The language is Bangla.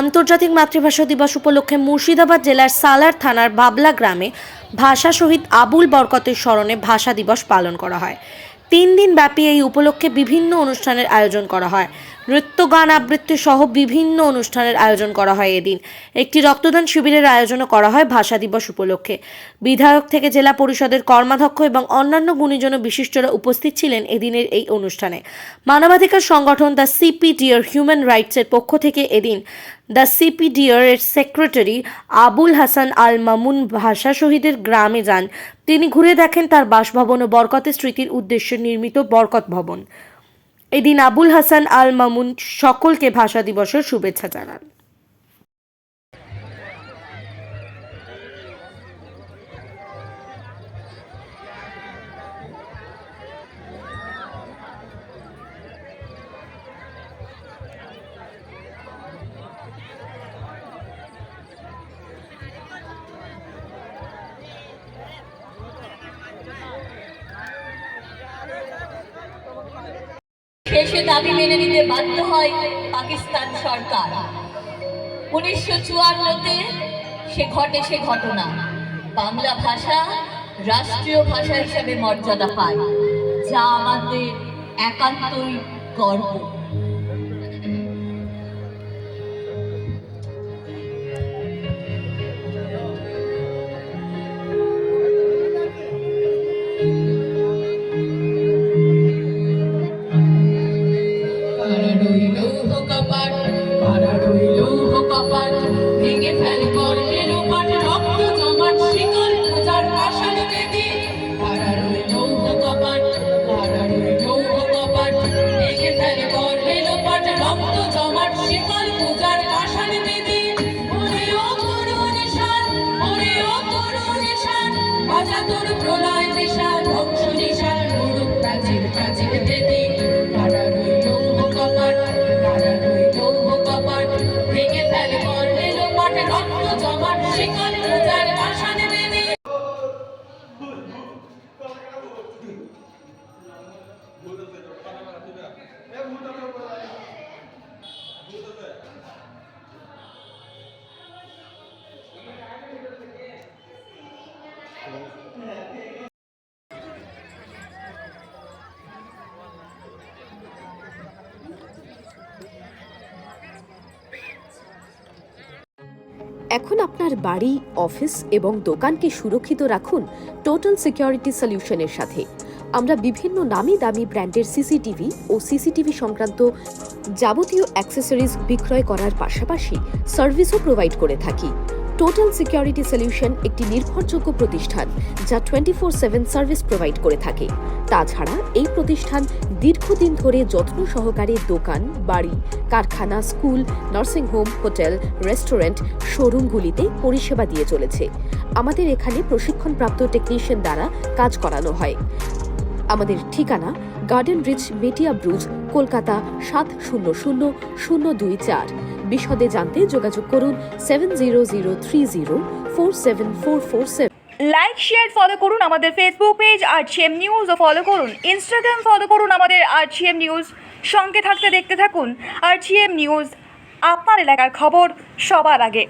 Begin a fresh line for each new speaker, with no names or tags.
আন্তর্জাতিক মাতৃভাষা দিবস উপলক্ষে মুর্শিদাবাদ জেলার সালার থানার বাবলা গ্রামে ভাষা শহীদ আবুল বরকতের স্মরণে ভাষা দিবস পালন করা হয়। 3 দিন ব্যাপী এই উপলক্ষে বিভিন্ন অনুষ্ঠানের আয়োজন করা হয়। নৃত্য, গান, আবৃত্তি সহ বিভিন্ন অনুষ্ঠানের আয়োজন করা হয়। এদিন একটি রক্তদান শিবিরের আয়োজনও করা হয় ভাষা দিবস উপলক্ষে। বিধায়ক থেকে জেলা পরিষদের কর্মাধ্যক্ষ এবং অন্যান্য গুণীজন বিশিষ্টরা উপস্থিত ছিলেন এদিনের এই অনুষ্ঠানে। মানবাধিকার সংগঠন দ্য সিপিডিআর হিউম্যান রাইটসের পক্ষ থেকে এদিন দ্য সিপিডিআর এর সেক্রেটারি আবুল হাসান আল মামুন ভাষা শহীদের গ্রামে যান। তিনি ঘুরে দেখেন তার বাসভবন ও বরকতের স্মৃতির উদ্দেশ্যে নির্মিত বরকত ভবন। এদিন আবুল হাসান আল মামুন সকলকে ভাষা দিবসের শুভেচ্ছা জানান।
শেষে দাবি মেনে নিতে বাধ্য হয় পাকিস্তান সরকার। 1954-তে সে ঘটনা বাংলা ভাষা রাষ্ট্রীয় ভাষা হিসেবে মর্যাদা পায়, যা আমাদের একান্তই গর্ব। ভেঙে ফেল গর্বের ওপাট, রক্ত জমাট শিকল পূজার ভাষণ বেদি। কারার ওই লৌহ কপাট, কারার ওই লৌহ কপাট, ভেঙে ফেল গর্বের ওপাট, রক্ত জমাট শিকল পূজার ভাষণ বেদি। ওরে ও তরুণ শান, ওরে ও তরুণ শান, বাজা তোর প্রলয় বিশাল, ধ্বংস নিশান মরুক প্রাচীর প্রাচীর বেদি। কারার ওই লৌহ কপাট, কারার ওই লৌহ কপাট, ভেঙে ফেল গর্বের ওপাট, রক্ত জমাট শিকল পূজার ভাষণ বেদি।
এখন আপনার বাড়ি, অফিস এবং দোকানকে সুরক্ষিত রাখুন টোটাল সিকিউরিটি সলিউশনের সাথে। আমরা বিভিন্ন নামি দামি ব্র্যান্ডের সিসিটিভি ও সিসিটিভি সংক্রান্ত যাবতীয় অ্যাক্সেসরিজ বিক্রয় করার পাশাপাশি সার্ভিসও প্রোভাইড করে থাকি। টোটাল সিকিউরিটি সলিউশন একটি নির্ভরযোগ্য প্রতিষ্ঠান যা 24/7 সার্ভিস প্রোভাইড করে থাকে। তাছাড়া এই প্রতিষ্ঠান দীর্ঘদিন ধরে যত্ন সহকারে দোকান, বাড়ি, কারখানা, স্কুল, নার্সিংহোম, হোটেল, রেস্টুরেন্ট, শোরুমগুলিতে পরিষেবা দিয়ে চলেছে। আমাদের এখানে প্রশিক্ষণপ্রাপ্ত টেকনিশিয়ান দ্বারা কাজ করানো হয়। আমাদের ঠিকানা গার্ডেন রিচ, মেটিয়া ব্রুজ, কলকাতা 700024। বিশদে জানতে যোগাযোগ করুন 7003047447।
লাইক, শেয়ার, ফলো করুন আমাদের ফেসবুক পেজ আরজিএম নিউজ ও ফলো করুন ইনস্টাগ্রাম, ফলো করুন আমাদের আরজিএম নিউজ। সঙ্গে থাকতে দেখতে থাকুন আরজিএম নিউজ, আপনার এলাকার খবর সবার আগে।